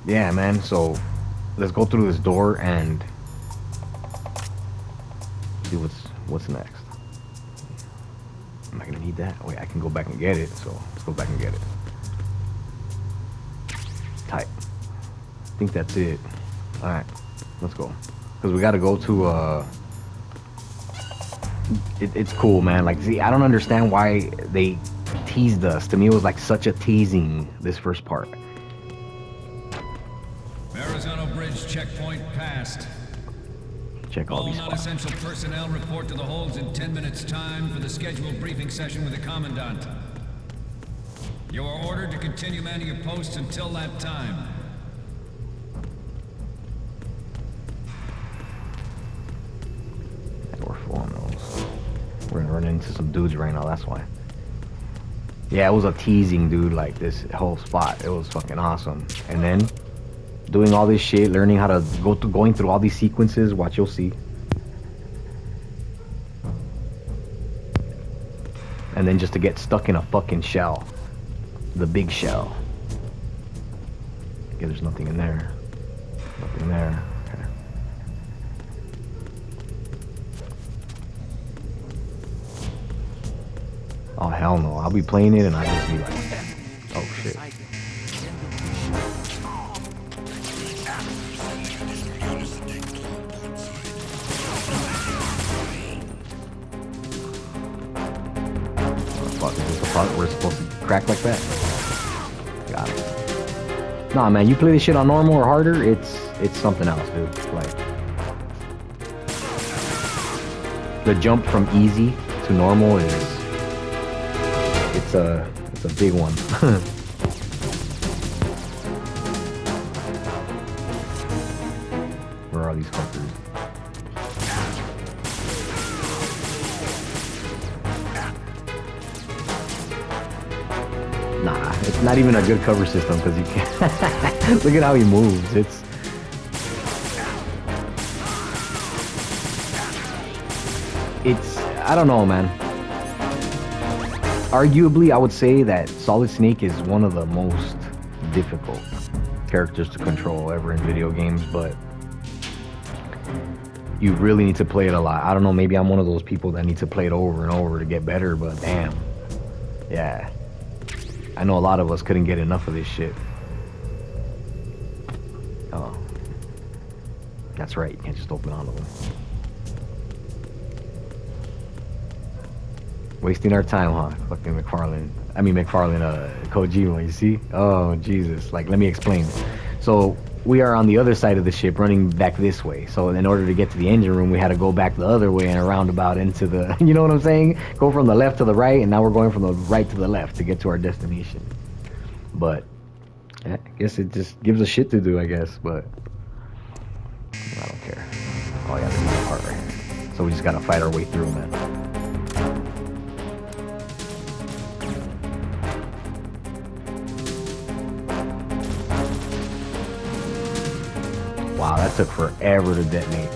Yeah, man. So let's go through this door and see what's next. Am I gonna need that? Wait, I can go back and get it. So let's go back and get it. Tight. I think that's it. All right, let's go. Cause we gotta go to it's cool, man. Like, see, I don't understand why they teased us. To me, it was like such a teasing, this first part. Arizona Bridge checkpoint passed. Check all All these spots. non-essential personnel report to the holds in 10 minutes time for the scheduled briefing session with the Commandant. You are ordered to continue manning your posts until that time. We're full on those. We're gonna run into some dudes right now, that's why. Yeah, it was a teasing, dude, like this whole spot. It was fucking awesome. And then doing all this shit, learning how to going through all these sequences, watch, you'll see. And then just to get stuck in a fucking shell. The big shell. Okay, there's nothing in there. Nothing there. Okay. Oh, hell no. I'll be playing it and I'll just be like, oh shit. Fuck, is this the part where it's supposed to crack like that? Got it. Nah, man, you play this shit on normal or harder, it's something else, dude. Like, the jump from easy to normal is it's a big one. Where are these fuckers? Nah, it's not even a good cover system because you can't. Look at how he moves. It's I don't know, man. Arguably, I would say that Solid Snake is one of the most difficult characters to control ever in video games, but you really need to play it a lot. I don't know, maybe I'm one of those people that need to play it over and over to get better, but damn. Yeah. I know a lot of us couldn't get enough of this shit. Oh. That's right, you can't just open all of them. Wasting our time, huh? Fucking McFarlane, Kojima, you see? Oh, Jesus. Like, let me explain. So, we are on the other side of the ship running back this way. So, in order to get to the engine room, we had to go back the other way and a roundabout into the... You know what I'm saying? Go from the left to the right, and now we're going from the right to the left to get to our destination. But, I guess it just gives us shit to do, I guess, but... I don't care. Oh, yeah, there's another part right here. So, we just gotta fight our way through, man. Wow, that took forever to detonate.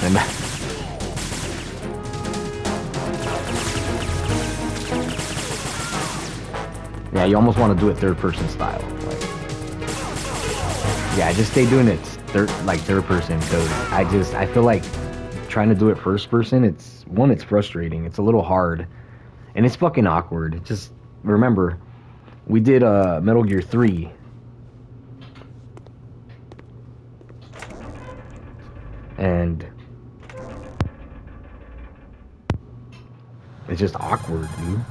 And yeah, you almost want to do it third-person style. Like, yeah, just stay doing it third person, because I feel like trying to do it first person, it's frustrating, it's a little hard, and it's fucking awkward. Just remember, we did Metal Gear 3, and it's just awkward, dude.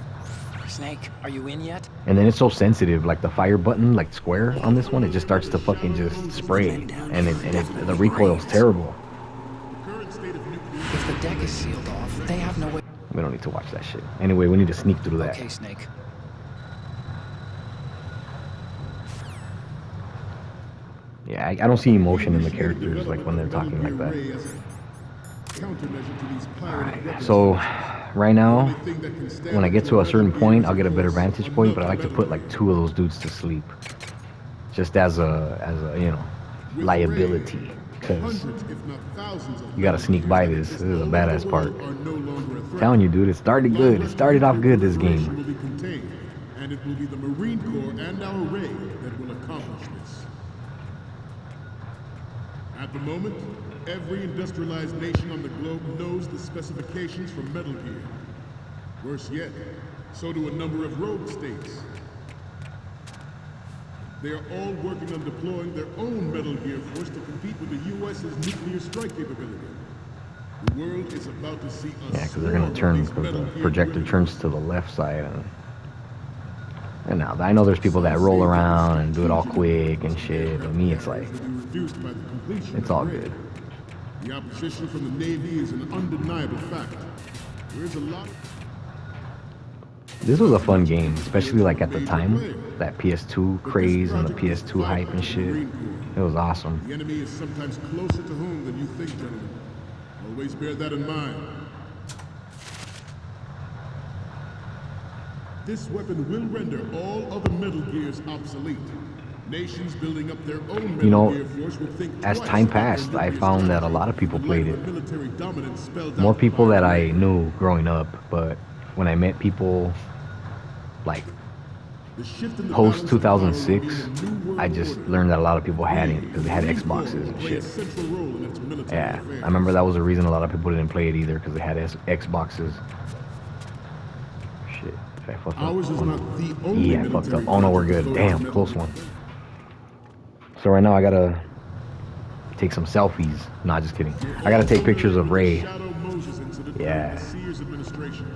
Snake, are you in yet? And then it's so sensitive, like the fire button, like square on this one, it just starts to fucking just spray, and the recoil's terrible. If the deck is sealed off, they have no way. We don't need to watch that shit. Anyway, we need to sneak through that. Okay, Snake. Yeah, I don't see emotion in the characters, like when they're talking like that. Alright, so right now, when I get to a certain point, I'll get a better vantage point, but I like to put like 2 of those dudes to sleep. Just as a you know, liability. because Hundreds, if not thousands, of you gotta Metal sneak Gears by that this. exist This is a all over badass the part. world are no longer a threat. Telling you, dude, it started good. It started off good, this Proliferation game. will be contained, and it will be the Marine Corps and our raid that will accomplish this. At the moment, every industrialized nation on the globe knows the specifications for Metal Gear. Worse yet, so do a number of rogue states. They are all working on deploying their own Metal Gear force to compete with the U.S.'s nuclear strike capability. The world is about to see a Yeah, because they're gonna turn, because the projector turns to the left side. And now, I know there's people that roll around and do it all quick and shit, but me, it's like, it's all good. The opposition from the Navy is an undeniable fact. There is a lot of... This was a fun game, especially like at the time, that PS2 craze and the PS2 hype and shit. It was awesome. The enemy is sometimes closer to home than you think, gentlemen. Always bear that in mind. This weapon will render all other Metal Gears obsolete. Nations building up their own Metal Gear force will think as twice time about their passed, I nuclear found that a strategy lot of people in played light it. of the military dominance spelled More out people by that the I raid. knew growing up, but when I met people like The shift in the post balance of power will mean 2006, a new world I just order. learned that a lot of people hadn't, because they had Marine Corps Xboxes will and play a shit. central role in its military Yeah, affairs. I remember that was the reason a lot of people didn't play it either, because they had Xboxes. Shit, did I fuck up? Ours is Oh, no. not the only Yeah, I fucked up. military Oh no, we're project good. devoted to Damn, Metal close Gear. one. So right now I gotta take some selfies. Nah, just kidding. I gotta take pictures of Ray. Shadow Moses incident Yeah. during the Sears administration.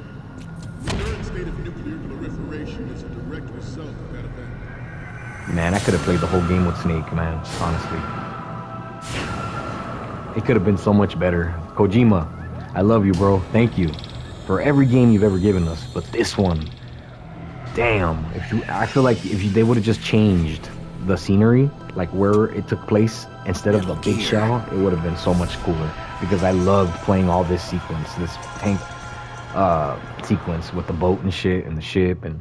The current state of nuclear proliferation is a direct result of that event. Man, I could have played the whole game with Snake, man. Honestly, it could have been so much better. Kojima, I love you, bro. Thank you for every game you've ever given us, but this one, damn. I feel like if they would have just changed the scenery, like where it took place, instead of the big shell, it would have been so much cooler. Because I loved playing all this sequence, this tank sequence with the boat and shit and the ship and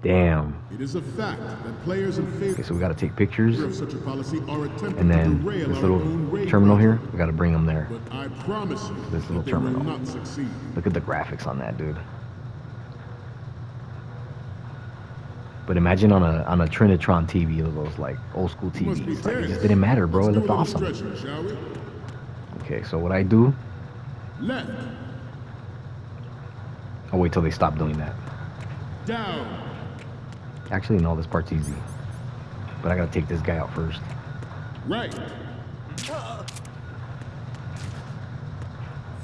damn. It is a fact that players in favor Okay, so we got to take pictures, of such a policy are attempting and to then derail this our little own raid terminal here, project. we got to bring them there. But I promise you This little that they terminal. will not succeed. Look at the graphics on that, dude. But imagine on a Trinitron TV, those like old school You must be TVs. Like, it tense. just didn't matter, bro. Let's It do looked a little awesome. stretching, shall we? Okay, so what I do, Left, I'll wait till they stop doing that. down, Actually, no, this part's easy. But I gotta take this guy out first. right,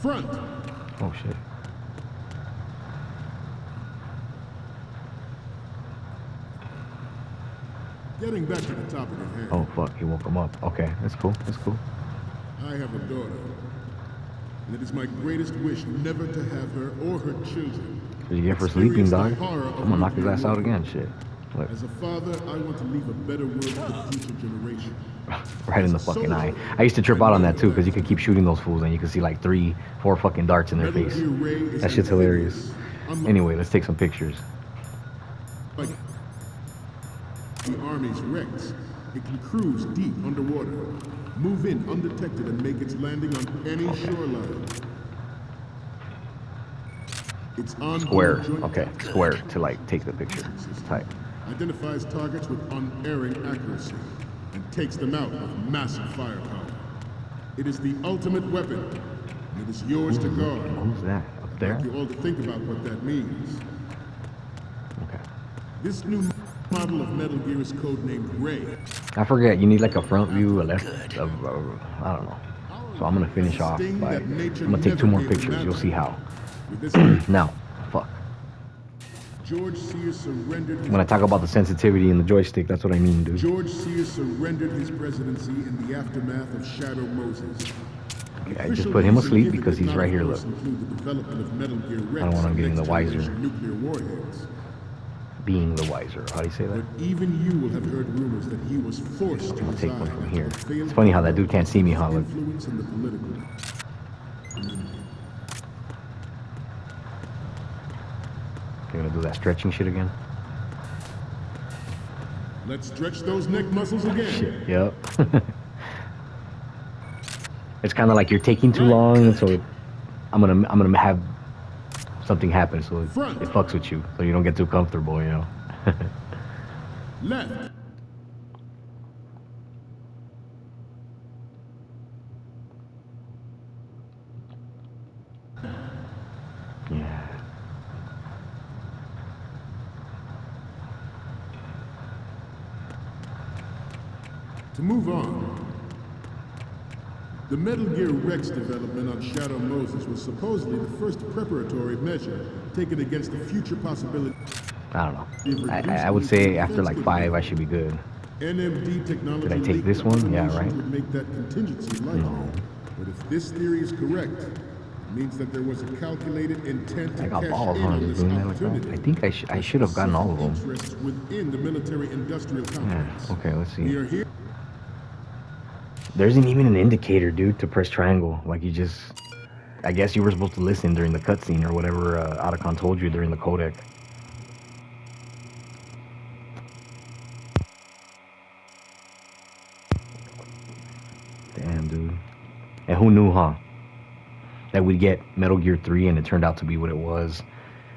front, Oh shit. getting back to the topic at hand. Oh fuck, he woke him up. Okay, that's cool. That's cool. I have a daughter, and it is my greatest wish never to have her or her children. What you get for sleeping, experience the dog? horror of I'm gonna knock his nuclear ass out warfare. again. Shit. Look, As a father, I want to leave a better world for the future generation. right in the fucking eye. I used to trip out on that too, because you could keep shooting those fools and you could see like 3, 4 fucking darts in their Metal face. Gear Ray is That shit's hilarious. unlike Anyway, let's take some pictures. the Army's wrecks. It can cruise deep underwater, move in undetected, and make its landing on any shoreline. It's on Square. Okay, square to like take the picture. Type. Identifies targets with unerring accuracy and takes them out with massive firepower. It is the ultimate weapon, and it is yours to guard. Who's that? Up I'd there? like you all to think about what that means. Okay. This new model of Metal Gear is codenamed Ray. I forget. You need like a front view, a left. I don't know. So I'm gonna finish off by. I'm gonna take 2 more pictures. You'll see how. With this, Now, fuck. George Sears surrendered his When I talk about the sensitivity in the joystick, that's what I mean, dude. George Sears surrendered his presidency in the aftermath of Shadow Moses. Okay, I just put him asleep because he's right here. Look. I don't want him getting the wiser. Nuclear warheads. Being the wiser. How do you say that? But even you will have heard rumors that he was forced to I'm gonna take resign one from after here. a failed It's funny how that dude can't see me, huh? Look. influence in the political. You're gonna do that stretching shit again? Let's stretch those neck muscles again. Shit. Yep. It's kind of like you're taking too long, and so I'm gonna have something happen, so it fucks with you, so you don't get too comfortable, you know. Left. Yeah. To move on, the Metal Gear Rex development on Shadow Moses was supposedly the first preparatory measure taken against the future possibility. I don't know. I would say after like 5, I should be good. NMD technology Did I take leaked this that one? automation Yeah, right. would make that contingency likely. No. But if this theory is correct, it means that there was a calculated intent to I got cash balls, in huh? on Just this doing that like that. opportunity. I think I should have gotten all of them. Interests within the military-industrial complex. Yeah. Okay, let's We see. are here. There isn't even an indicator, dude, to press triangle. Like you just, I guess you were supposed to listen during the cutscene or whatever Otacon told you during the codec. Damn, dude. And who knew, huh? That we'd get Metal Gear 3 and it turned out to be what it was.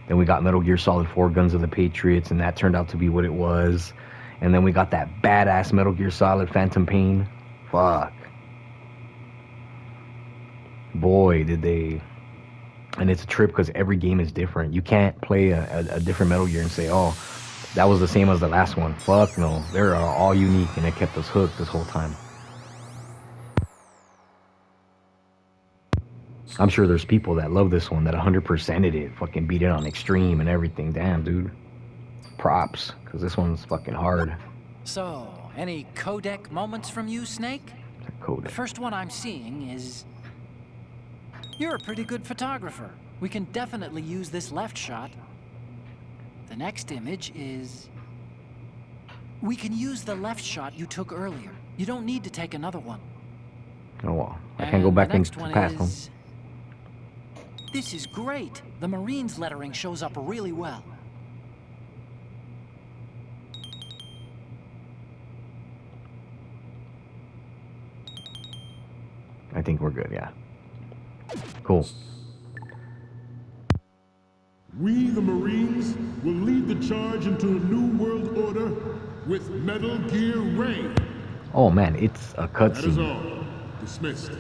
Then we got Metal Gear Solid 4 Guns of the Patriots and that turned out to be what it was. And then we got that badass Metal Gear Solid Phantom Pain. Fuck. Boy, did they. And it's a trip because every game is different. You can't play a different Metal Gear and say, oh, that was the same as the last one. Fuck no. They're all unique and it kept us hooked this whole time. I'm sure there's people that love this one that 100%ed it. Fucking beat it on extreme and everything. Damn, dude. Props. Because this one's fucking hard. So, any codec moments from you, Snake? The Codec. first one I'm seeing is... You're a pretty good photographer. We can definitely use this left shot. The next image is... We can use the left shot you took earlier. You don't need to take another one. Oh well. I can't go back into the past, huh? This is great. The Marines lettering shows up really well. I think we're good, yeah. Cool. We, the Marines, will lead the charge into a new world order with Metal Gear Ray. Oh man, it's a That is cutscene. all. Dismissed.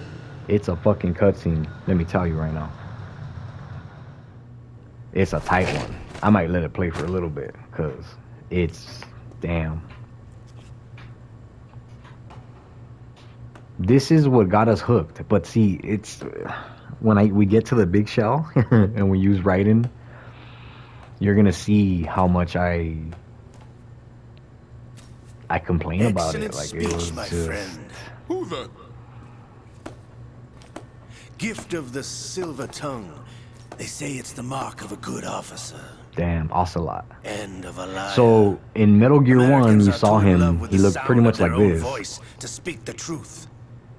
It's a fucking cutscene. Let me tell you right now. It's a tight one. I might let it play for a little bit, because it's... Damn. This is what got us hooked. But see, it's... When we get to the big shell, and we use Raiden, you're gonna see how much I complain about it. Like, it was my just... friend. Who the? Gift of the silver tongue. They say it's the mark of a good officer. Damn, Ocelot. End of a liar. So, in Metal Gear 1, Americans you are saw too in love him, with he the looked pretty sound much of like their own this. voice to speak the truth.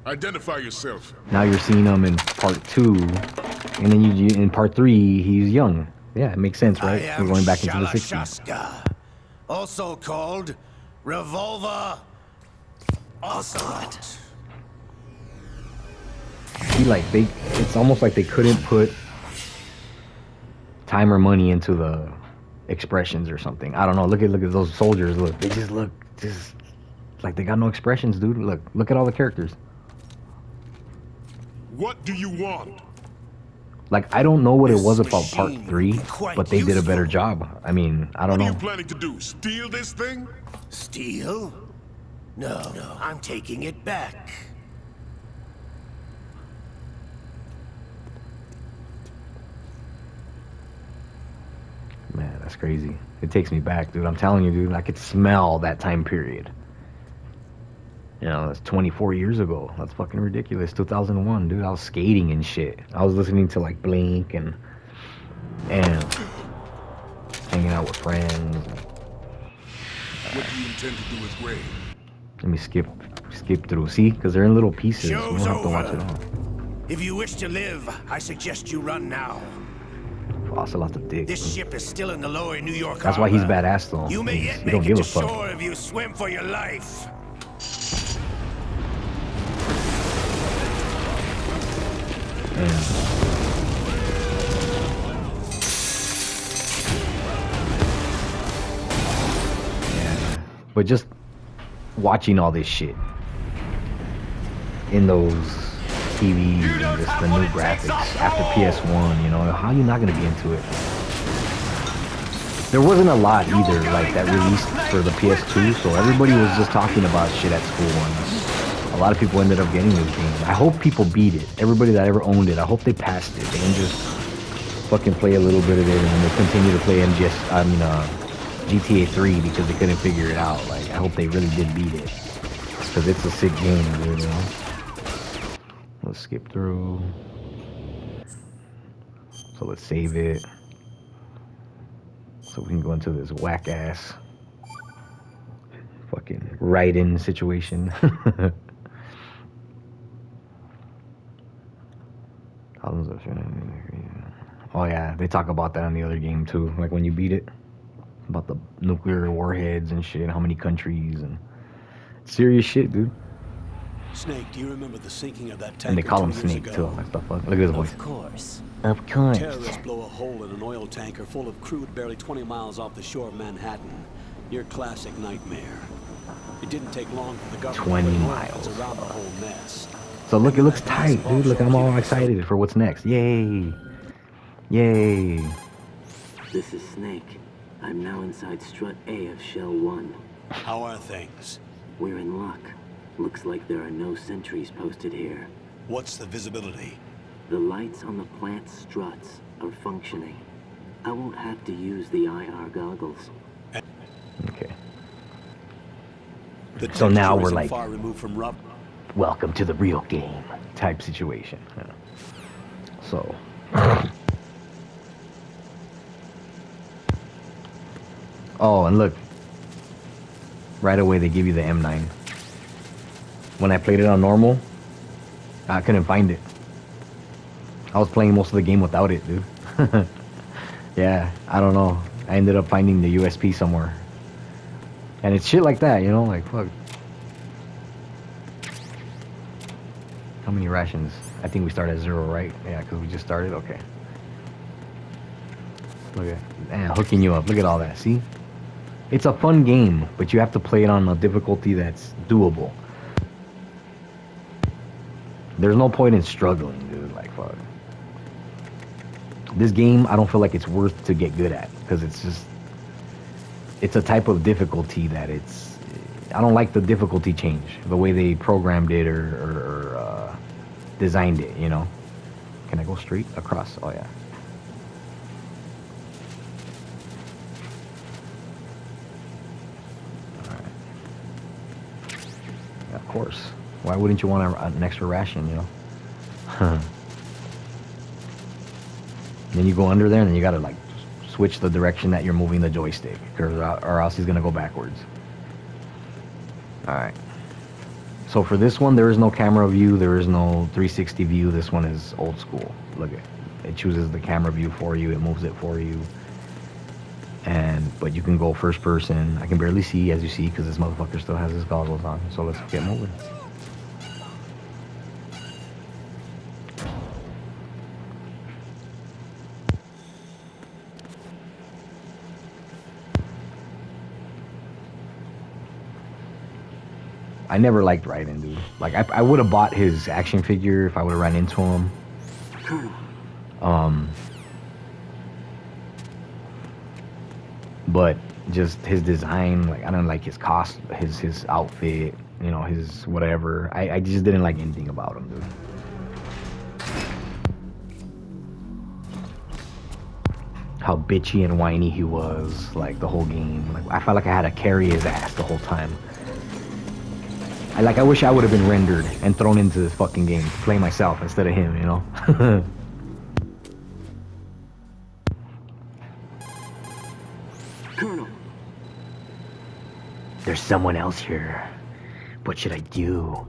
Identify yourself. Now you're seeing him in part 2, and then in part 3, he's young. Yeah, it makes sense, right? I We're am going back into the 60s. Shalashaska, also called Revolver Ocelot. See, like, it's almost like they couldn't put time or money into the expressions or something. I don't know. Look at those soldiers. Look, they just look like they got no expressions, dude. Look at all the characters. What do you want? Like, I don't know what it was This about part machine 3, will be quite but they did a better useful. job. I mean, I don't What are know. you planning to do? Steal this thing? Steal? No, I'm taking it back. Man, that's crazy. It takes me back, dude. I'm telling you, dude. I could smell that time period. You know, that's 24 years ago. That's fucking ridiculous. 2001, dude. I was skating and shit. I was listening to like Blink and hanging out with friends. What do you intend to do with Ray? Let me skip through. See, because they're in little pieces. You don't Show's have to watch it over. all. If you wish to live, I suggest you run now. Ocelot's a dick. This ship is still in the lower New York That's why he's harbor. badass, though. You may He yet don't make give it a to fuck. shore if you swim for your life. Yeah. But just watching all this shit in those TVs and just the new graphics after PS1, you know, how are you not gonna be into it? There wasn't a lot either, like, that released for the PS2, so everybody was just talking about shit at school, and a lot of people ended up getting this game. I hope people beat it. Everybody that ever owned it, I hope they passed it. They didn't just fucking play a little bit of it and then they continue to play GTA 3 because they couldn't figure it out. Like, I hope they really did beat it, because it's a sick game, dude, you know? Let's skip through. So let's save it. So we can go into this whack ass fucking write-in situation. Oh yeah, they talk about that in the other game too. Like when you beat it, about the nuclear warheads and shit, how many countries and serious shit, dude. Snake, do you remember the sinking of that tanker? And they call him 2 years Snake ago? too. Like the fuck. Look at his voice. Of course. Of course. Terrorists blow a hole in an oil tanker full of crude barely 20 miles off the shore of Manhattan. Your classic nightmare. It didn't take long for the government 20 to put miles. warheads around the whole mess. So look, it looks tight, dude. Look, I'm all excited for what's next. Yay. Yay. This is Snake. I'm now inside Strut A of Shell 1. How are things? We're in luck. Looks like there are no sentries posted here. What's the visibility? The lights on the plant struts are functioning. I won't have to use the IR goggles. Okay. The So now temperature we're isn't like, far removed from rough. welcome to the real game type situation. Yeah. So. Oh, and look. Right away they give you the M9. When I played it on normal, I couldn't find it. I was playing most of the game without it, dude. Yeah, I don't know. I ended up finding the USP somewhere. And it's shit like that, you know? Like, fuck. How many rations? I think we start at 0, right? Yeah, because we just started. Okay. Look at that. Hooking you up. Look at all that. See? It's a fun game, but you have to play it on a difficulty that's doable. There's no point in struggling, dude. Like, fuck. This game, I don't feel like it's worth to get good at, because it's just, it's a type of difficulty that it's, I don't like the difficulty change, the way they programmed it or designed it, you know? Can I go straight across? Oh, yeah. All right. Yeah, of course. Why wouldn't you want an extra ration, you know? Then you go under there and then you gotta like switch the direction that you're moving the joystick, or else he's gonna go backwards. Alright. So for this one, there is no camera view, there is no 360 view. This one is old school. Look at it. It chooses the camera view for you, it moves it for you. But you can go first person. I can barely see, as you see, because this motherfucker still has his goggles on. So let's get moving. I never liked Raiden, dude. Like, I would have bought his action figure if I would have run into him. But just his design, like, I don't like his his outfit, you know, his whatever. I just didn't like anything about him, dude. How bitchy and whiny he was, like, the whole game. Like, I felt like I had to carry his ass the whole time. I wish I would have been rendered and thrown into this fucking game to play myself instead of him, you know? Colonel. There's someone else here. What should I do?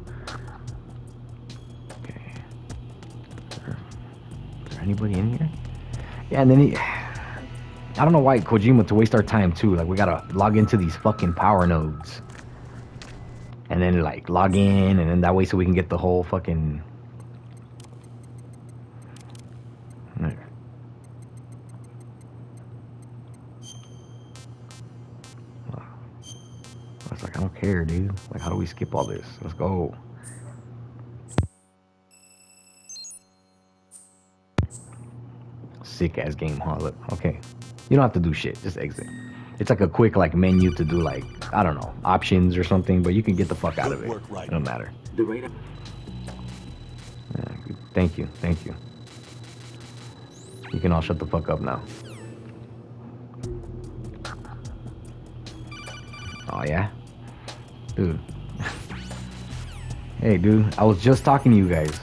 Okay. Is there anybody in here? Yeah, and then I don't know why Kojima to waste our time too. Like, we gotta log into these fucking power nodes. And then, like, log in, and then that way so we can get the whole fucking don't care, dude. Like, how do we skip all this? Let's go. Sick ass game, huh? Look, okay. You don't have to do shit. Just exit. It's like a quick like menu to do like, I don't know, options or something, but you can get the fuck out of it. Good work, Ryder. It don't matter. The radar. Yeah, thank you, thank you. You can all shut the fuck up now. Oh yeah? Dude. Hey dude, I was just talking to you guys.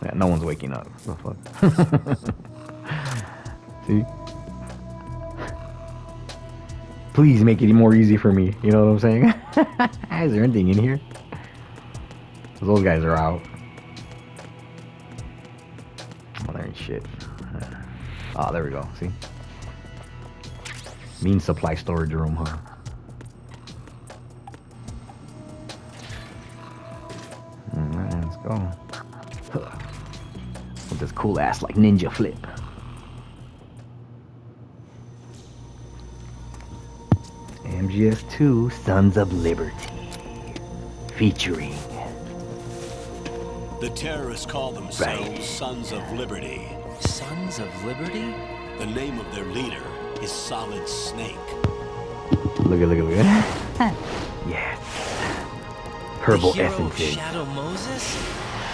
Yeah, no one's waking up. What the fuck? See? Please make it more easy for me. You know what I'm saying? Is there anything in here? Those guys are out. Oh, there ain't shit. Oh, there we go. See? Mean supply storage room, huh? Alright, let's go. With this cool ass like ninja flip. MGS2 Sons of Liberty. Featuring The terrorists call themselves Sons of Liberty. Sons of Liberty? The name of their leader is Solid Snake. Look at Yes. Herbal the hero of essences. Shadow Moses?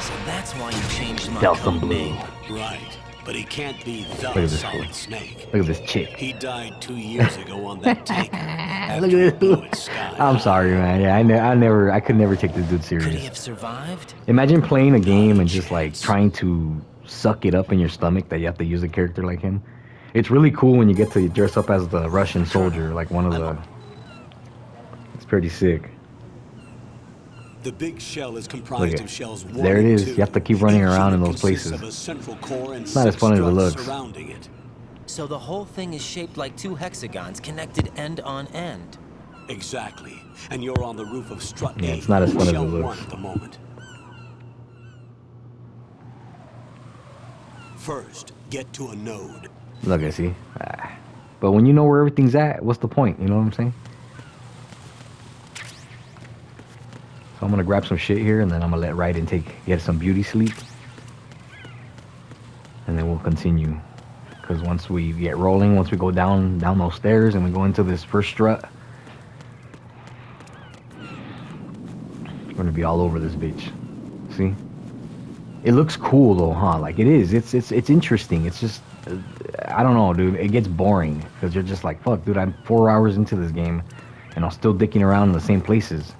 So that's why you changed my Delta code Blue. name. Right, but he can't be Look the at this Solid fool. Snake. Look at this chick. He died 2 years ago on that tanker. after Look he at blew this. its sky I'm high. sorry, man. Yeah, I could never take this dude Could he serious. have survived? Imagine playing a game and just like trying to suck it up in your stomach that you have to use a character like him. It's really cool when you get to dress up as the Russian soldier, like one of the. It's pretty sick. The big shell is Look comprised at of shells 1 there it and is. 2. You have to keep running Each around in unit those consists places. Of a central core and It's not as 6 fun as it struts looks. surrounding it. So the whole thing is shaped like 2 hexagons connected end on end. Exactly. And you're on the roof of strut Yeah, A, it's not as fun as it shell looks. 1 at the moment. First, get to a node. Look, I see. But when you know where everything's at, what's the point? You know what I'm saying? So I'm gonna grab some shit here, and then I'm gonna let Raiden get some beauty sleep, and then we'll continue. Because once we get rolling, once we go down those stairs, and we go into this first strut, we're gonna be all over this bitch. See? It looks cool though, huh? Like it is. It's interesting. It's just I don't know, dude. It gets boring because you're just like, fuck, dude. I'm 4 hours into this game, and I'm still dicking around in the same places.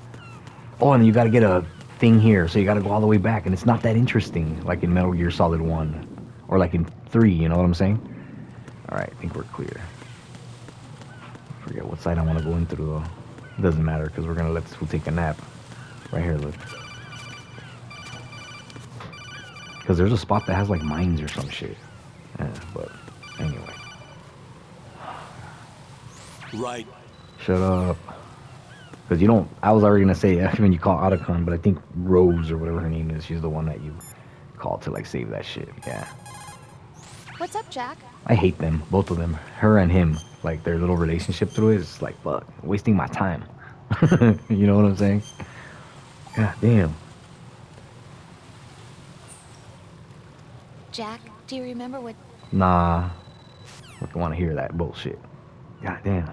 Oh, and you got to get a thing here, so you got to go all the way back, and it's not that interesting, like in Metal Gear Solid 1, or like in 3. You know what I'm saying? All right, I think we're clear. I forget what side I want to go in through though. It doesn't matter because we're gonna let this fool take a nap. Right here, look. Because there's a spot that has like mines or some shit. Yeah, but anyway. Right. Shut up. Because you don't, I was already going to say, when you call Otacon, but I think Rose or whatever her name is, she's the one that you call to like save that shit. Yeah. What's up, Jack? I hate them, both of them. Her and him. Like their little relationship through it is like, fuck, wasting my time. You know what I'm saying? God damn. Jack, do you remember what... Nah. I don't want to hear that bullshit. God damn.